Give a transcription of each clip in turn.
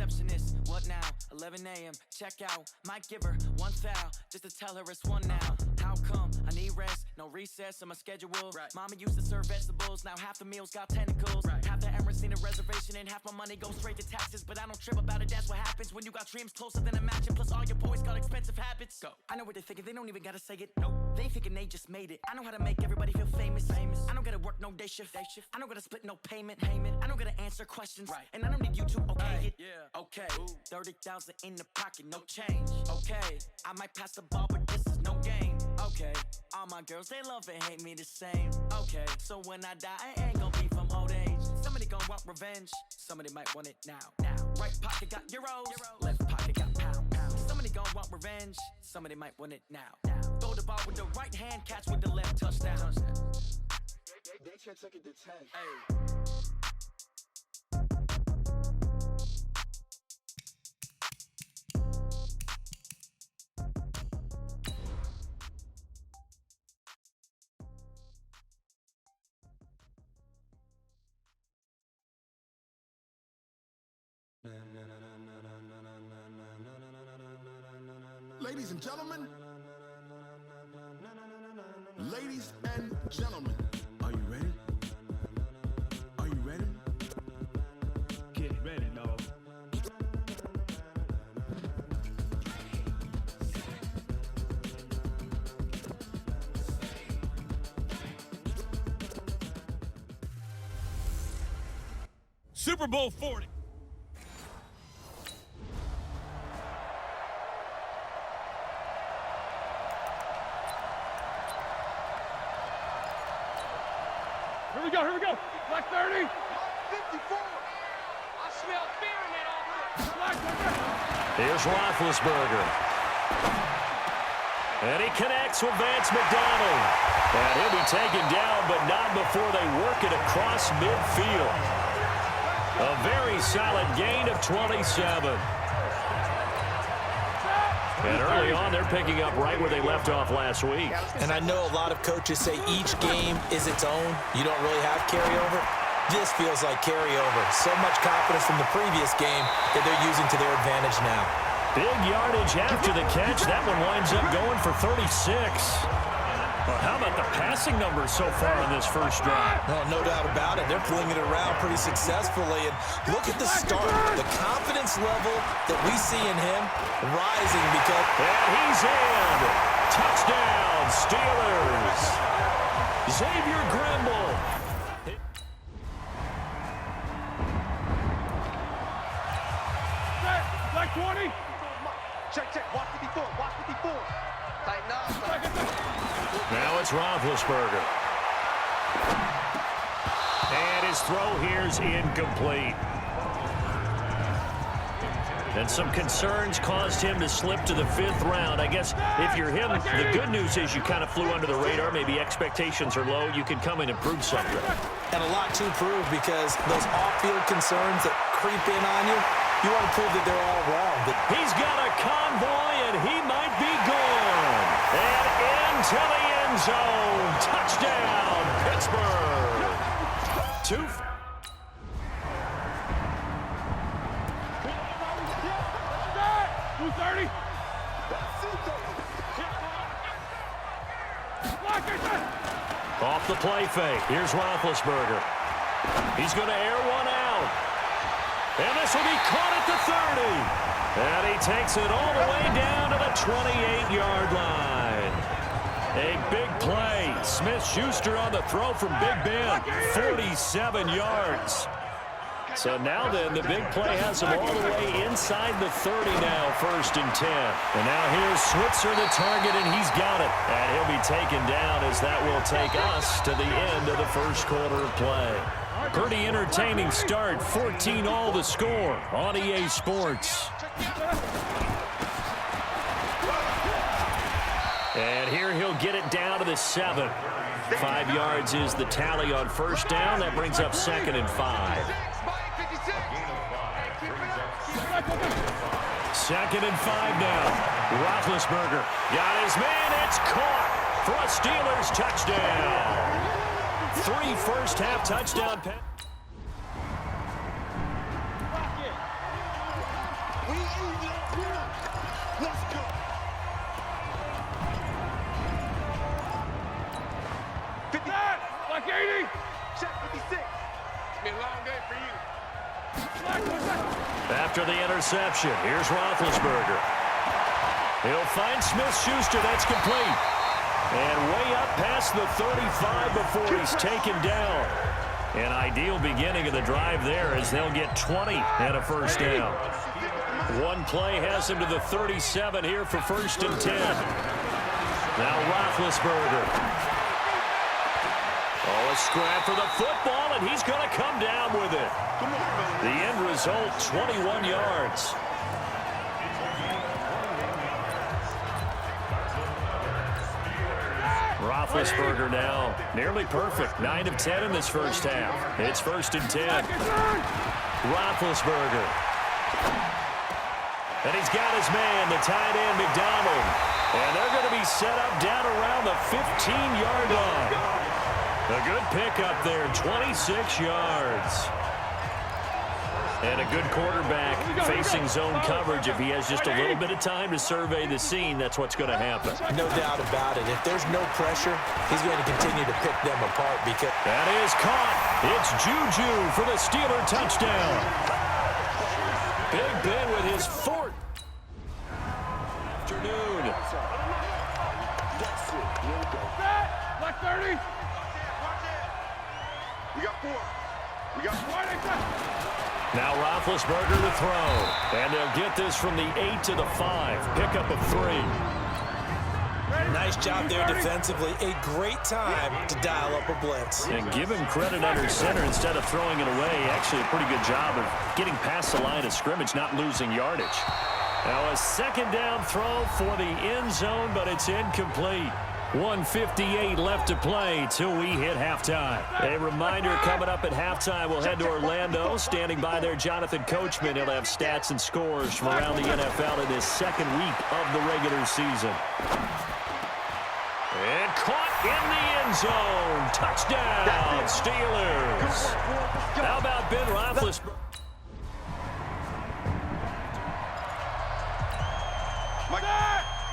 receptionist, what now? 11 a.m., check out. Might give her one foul, just to tell her it's one now. How come? I need rest, no recess in my schedule. Right. Mama used to serve vegetables, now half the meals got tentacles. Right. Half the Emirates need a reservation and half my money goes straight to taxes. But I don't trip about it, that's what happens when you got dreams closer than a mansion. Plus all your boys got expensive habits. Go. I know what they're thinking, they don't even gotta say it. Nope. They thinking they just made it. I know how to make everybody feel famous. I don't gotta work no day shift. I don't gotta split no payment. I don't gotta answer questions. Right. And I don't need you to okay it. Yeah. Okay. 30,000 in the pocket, no change. Okay. I might pass the ball, but this is no game. Okay. All my girls, they love and hate me the same. Okay. So when I die, I ain't gonna be from old age. Somebody gon' want revenge. Somebody might want it now. Right pocket got euros. Left pocket got pounds. Somebody gon' want revenge. Somebody might want it now. Throw the ball with the right hand, catch with the left, touchdown. They can't take it to 10. Hey. Ladies and gentlemen, ladies and gentlemen, are you ready? Are you ready? Get ready, dog. Super Bowl 40. Here we go. Black 30. 54. I smell fear in that offense. Here's Roethlisberger. And he connects with Vance McDonald. And he'll be taken down, but not before they work it across midfield. A very solid gain of 27. And early on, they're picking up right where they left off last week. And I know a lot of coaches say each game is its own. You don't really have carryover. This feels like carryover. So much confidence from the previous game that they're using to their advantage now. Big yardage after the catch. That one winds up going for 36. Well, how about the passing numbers so far in this first drive? Oh, no doubt about it. They're flinging it around pretty successfully. And look at the start. The confidence level that we see in him rising because... And he's in. Touchdown, Steelers. Xavier Grimble. Black 20. Check. Watch 54. Tighten up. Now it's Roethlisberger. And his throw here's incomplete. And some concerns caused him to slip to the 5th round. I guess if you're him, the good news is you kind of flew under the radar. Maybe expectations are low. You can come in and prove something. And a lot to prove because those off-field concerns that creep in on you, you want to prove that they're all wrong. He's got a convoy, and he might be gone. And into the end zone. Touchdown, Pittsburgh. 230. Off the play fake. Here's Roethlisberger. He's going to air one out. And this will be caught at the 30. And he takes it all the way down to the 28-yard line. A big play. Smith-Schuster on the throw from Big Ben. 47 yards. So now then, the big play has him all the way inside the 30 now, 1st and 10. And now here's Switzer, the target, and he's got it. And he'll be taken down as that will take us to the end of the first quarter of play. Pretty entertaining start, 14-all the score on EA Sports. And here he'll get it down to the 7. 5 yards is the tally on first down. That brings up 2nd and 5. 2nd and 5 now. Roethlisberger got his man. It's caught for a Steelers touchdown. 3 first-half touchdown passes. Let's go. Like 80. Check 56. It's been a long day for you. After the interception, here's Roethlisberger. He'll find Smith-Schuster. That's complete. And way up past the 35 before he's taken down. An ideal beginning of the drive there as they'll get 20 and a first down. One play has him to the 37 here for 1st and 10. Now Roethlisberger. Oh, a scrap for the football, and he's going to come down with it. The end result, 21 yards. Roethlisberger now nearly perfect. 9 of 10 in this first half. It's 1st and 10. Roethlisberger. And he's got his man, the tight end, McDonald. And they're going to be set up down around the 15-yard line. A good pickup there, 26 yards. And a good quarterback facing zone coverage. If he has just a little bit of time to survey the scene, that's what's going to happen. No doubt about it. If there's no pressure, he's going to continue to pick them apart because... That is caught. It's Juju for the Steeler touchdown. Big Ben with his fourth. Afternoon. Like 30. We got 4. We got 4. Now Roethlisberger to throw. And they'll get this from the 8 to the 5. Pickup of 3. Nice job there defensively. A great time to dial up a blitz. And give him credit under center instead of throwing it away. Actually a pretty good job of getting past the line of scrimmage, not losing yardage. Now a second down throw for the end zone, but it's incomplete. 1:58 left to play till we hit halftime. A reminder coming up at halftime, we'll head to Orlando. Standing by there, Jonathan Coachman. He'll have stats and scores from around the NFL in his second week of the regular season. And caught in the end zone. Touchdown, Steelers. How about Ben Roethlisberger?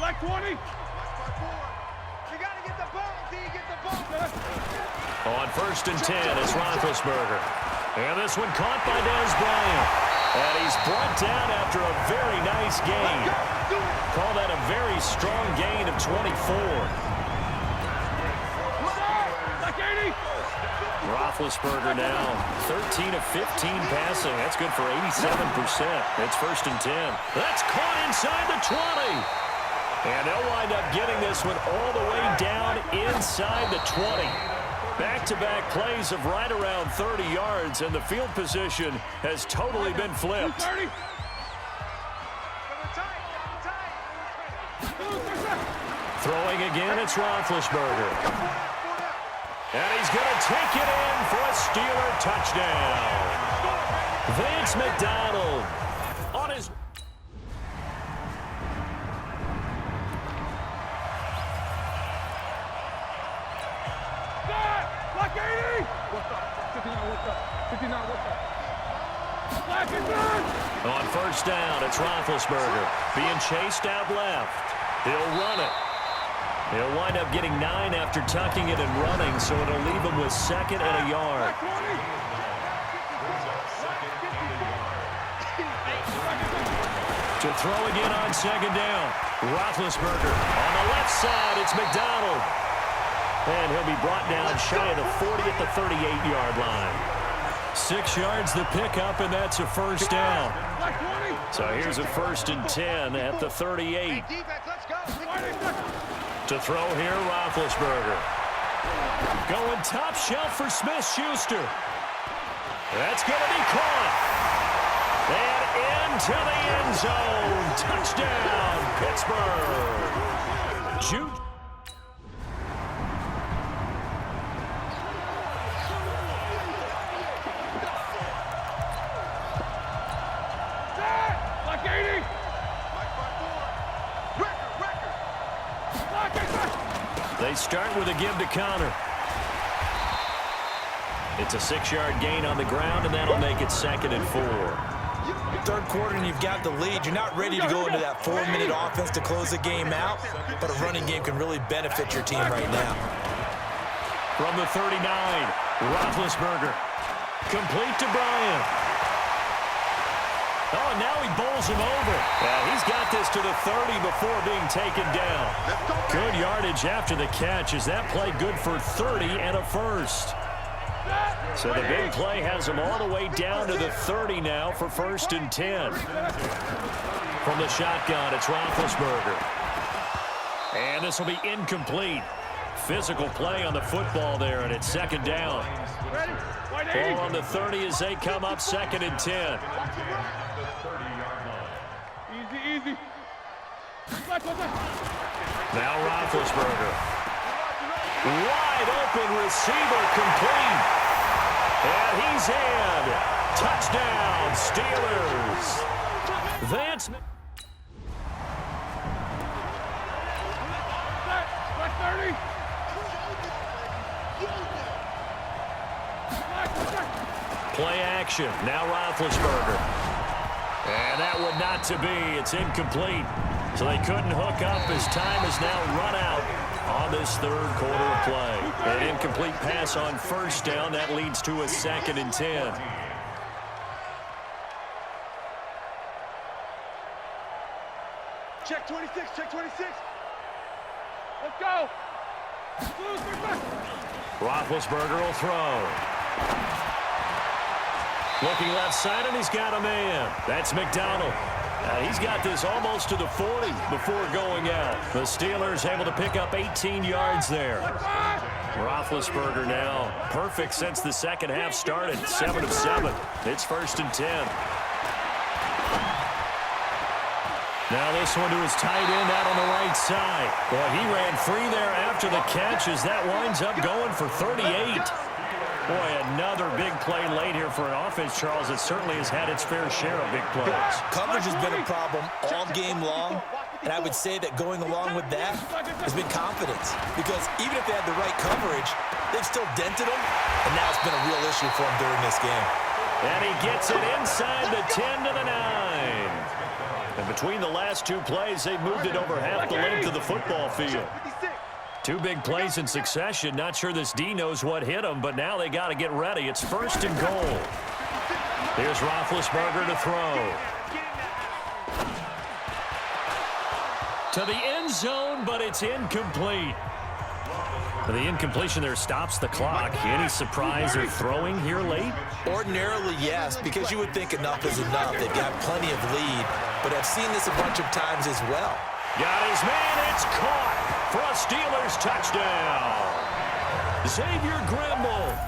Like 20. On 1st and 10, it's Roethlisberger. And this one caught by Dez Bryant. And he's brought down after a very nice gain. Call that a very strong gain of 24. Like 80. Roethlisberger now 13 of 15 passing. That's good for 87%. It's 1st and 10. That's caught inside the 20. And they'll wind up getting this one all the way down inside the 20. Back-to-back plays of right around 30 yards, and the field position has totally been flipped. Throwing again, it's Roethlisberger. And he's going to take it in for a Steeler touchdown. Vance McDonald on his... Like 80. What's up? 59, what's up? 59, what's up? Black and good. On 1st down, it's Roethlisberger being chased out left. He'll run it. He'll wind up getting 9 after tucking it and running, so it'll leave him with 2nd and a yard. To throw again on 2nd down. Roethlisberger on the left side. It's McDonald. And he'll be brought down shy of the 40 at the 38-yard line. 6 yards the pickup, and that's a 1st down. So here's a 1st and 10 at the 38. To throw here, Roethlisberger. Going top shelf for Smith-Schuster. That's going to be caught. And into the end zone. Touchdown, Pittsburgh. Like 80. They start with a give to Connor. It's a 6-yard gain on the ground, and that'll make it 2nd and 4. third quarter and you've got the lead, you're not ready to go into that 4-minute offense to close the game out, but a running game can really benefit your team right now. From the 39, Roethlisberger. Complete to Bryant. Oh, and now he bowls him over. He's got this to the 30 before being taken down. Good yardage after the catch. Is that play good for 30 and a first? So the big play has him all the way down to the 30 now for 1st and 10. From the shotgun, it's Roethlisberger. And this will be incomplete. Physical play on the football there, and it's 2nd down. Ball on the 30 as they come up 2nd and 10. Easy. Now Roethlisberger. Wide open receiver complete. And he's in. Touchdown, Steelers. Vance. Play action. Now Roethlisberger. And that would not to be. It's incomplete. So they couldn't hook up as time has now run out on this 3rd quarter of play. An incomplete pass on 1st down. That leads to a 2nd and 10. Check 26, check 26. Let's go. Roethlisberger will throw. Looking left side, and he's got a man. That's McDonald. He's got this almost to the 40 before going out. The Steelers able to pick up 18 yards there. Roethlisberger now perfect since the second half started. 7 of 7. It's 1st and 10. Now this one to his tight end out on the right side. Boy, he ran free there after the catch as that winds up going for 38. Boy, another big play late here for an offense, Charles, that certainly has had its fair share of big plays. Coverage has been a problem all game long, and I would say that going along with that has been confidence. Because even if they had the right coverage, they've still dented them, and now it's been a real issue for them during this game. And he gets it inside the 10 to the 9. And between the last 2 plays, they've moved it over half the length of the football field. 2 big plays in succession. Not sure this D knows what hit them, but now they got to get ready. It's 1st and goal. Here's Roethlisberger to throw. To the end zone, but it's incomplete. The incompletion there stops the clock. Any surprise or throwing here late? Ordinarily, yes, because you would think enough is enough. They've got plenty of lead, but I've seen this a bunch of times as well. Got his man. It's caught for a Steelers touchdown. Xavier Grimble.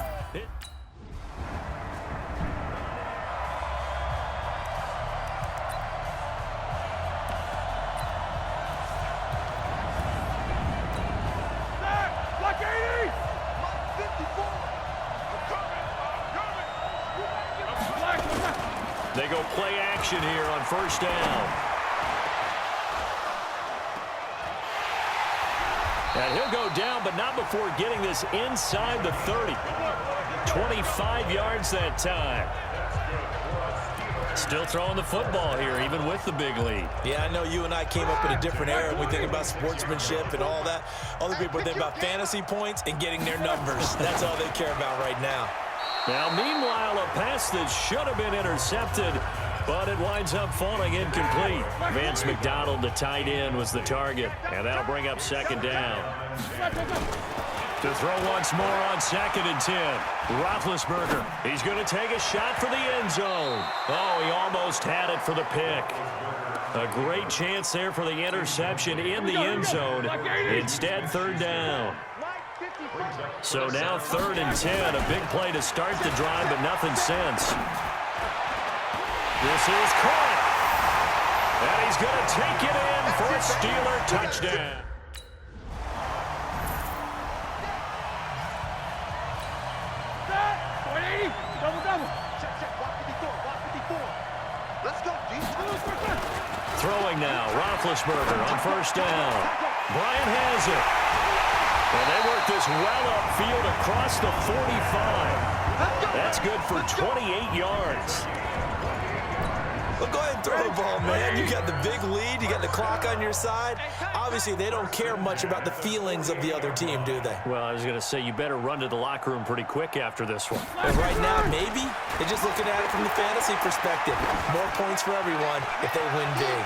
They go play action here on 1st down. And he'll go down, but not before getting this inside the 30. 25 yards that time. Still throwing the football here, even with the big lead. Yeah, I know you and I came up in a different era, and we think about sportsmanship and all that. Other people think about fantasy points and getting their numbers. That's all they care about right now. Now, meanwhile, a pass that should have been intercepted, but it winds up falling incomplete. Vance McDonald, the tight end, was the target, and that'll bring up 2nd down. To throw once more on 2nd and 10. Roethlisberger, he's going to take a shot for the end zone. Oh, he almost had it for the pick. A great chance there for the interception in the end zone. Instead, 3rd down. So now 3rd and 10, a big play to start the drive, but nothing since. This is caught. And he's going to take it in for a Steeler touchdown. Throwing now, Roethlisberger on 1st down. Bryant has it. And they work this well upfield across the 45. That's good for 28 yards. Well, go ahead and throw the ball, man. You got the big lead. You got the clock on your side. Obviously, they don't care much about the feelings of the other team, do they? Well, I was going to say, you better run to the locker room pretty quick after this one. But right now, maybe they're just looking at it from the fantasy perspective. More points for everyone if they win big.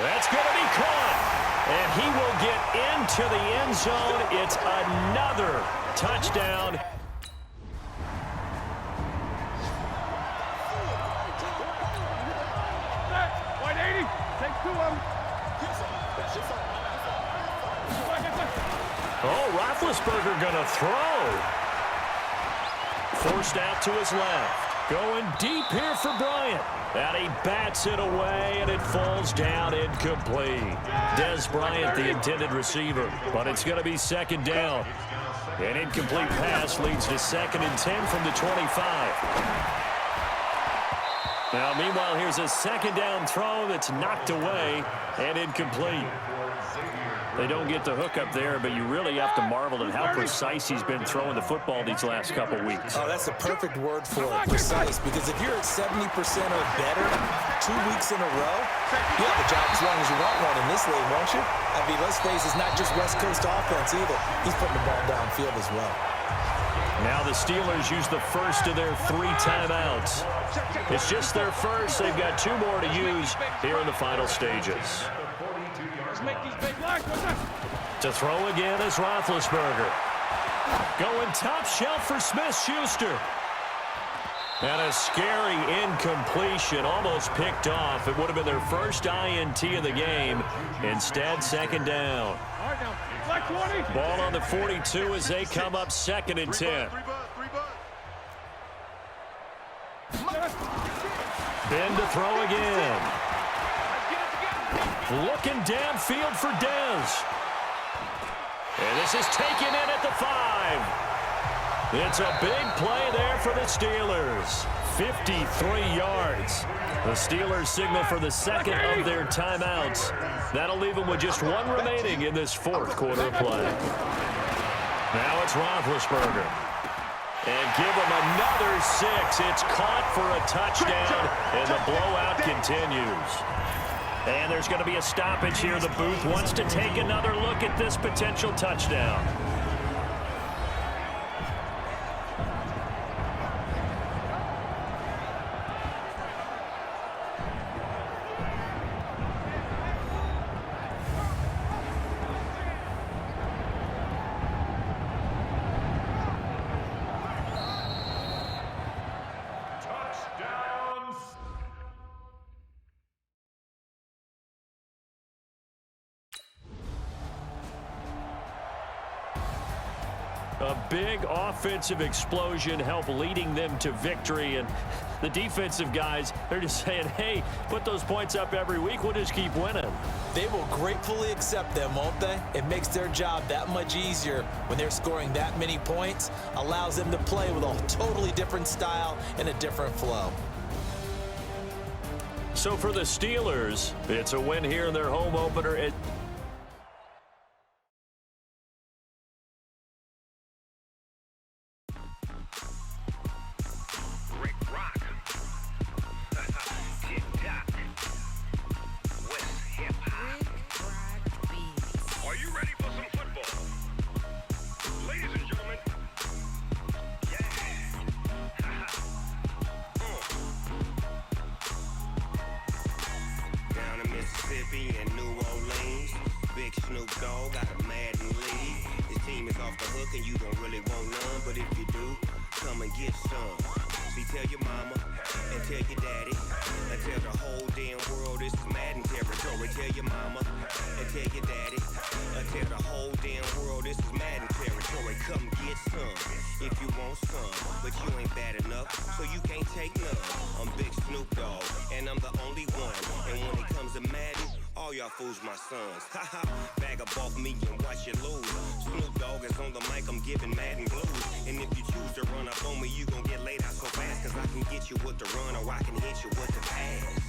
That's going to be caught. And he will get into the end zone. It's another touchdown. White 80. Take 2 of them. Oh, Roethlisberger going to throw. Forced out to his left. Going deep here for Bryant. And he bats it away, and it falls down incomplete. Dez Bryant, the intended receiver. But it's going to be second down. An incomplete pass leads to 2nd and 10 from the 25. Now, meanwhile, here's a 2nd down throw that's knocked away and incomplete. They don't get the hook up there, but you really have to marvel at how precise he's been throwing the football these last couple weeks. Oh, that's the perfect word for it, precise, because if you're at 70% or better 2 weeks in a row, you have a job as long as you want one in this league, won't you? I mean, let's face it, it's not just West Coast offense either. He's putting the ball downfield as well. Now the Steelers use the first of their 3 timeouts. It's just their first. They've got 2 more to use here in the final stages. To throw again is Roethlisberger. Going top shelf for Smith-Schuster. And a scary incompletion, almost picked off. It would have been their first INT of the game. Instead, 2nd down. Ball on the 42 as they come up 2nd and 10. Ben to throw again. Looking downfield for Dez. And this is taken in at the 5. It's a big play there for the Steelers. 53 yards. The Steelers signal for the 2nd of their timeouts. That'll leave them with just 1 remaining in this 4th quarter of play. Now it's Roethlisberger. And give him another 6. It's caught for a touchdown, and the blowout continues. And there's going to be a stoppage here. The booth wants to take another look at this potential touchdown. A big offensive explosion helped leading them to victory, and the defensive guys, they're just saying, hey, put those points up every week, we'll just keep winning. They will gratefully accept them, won't they? It makes their job that much easier when they're scoring that many points, allows them to play with a totally different style and a different flow. So for the Steelers, it's a win here in their home opener. And New Orleans, big Snoop Dogg got a Madden league. His team is off the hook and you don't really want none, but if you do, come and get some. See, tell your mama and tell your daddy and tell the whole damn world this is Madden territory. Tell your mama and tell your daddy and tell the whole damn world this is Madden territory. Come get some if you want some, but you ain't bad enough, so you can't take none. I'm Big Snoop Dogg and I'm the only one, and when it comes to Madden, all y'all fools my sons. Haha, bag up off me and watch you lose. Snoop Dogg is on the mic, I'm giving Madden blues. And if you choose to run up on me, you gon' get laid out so fast, cause I can get you with the run or I can hit you with the pass.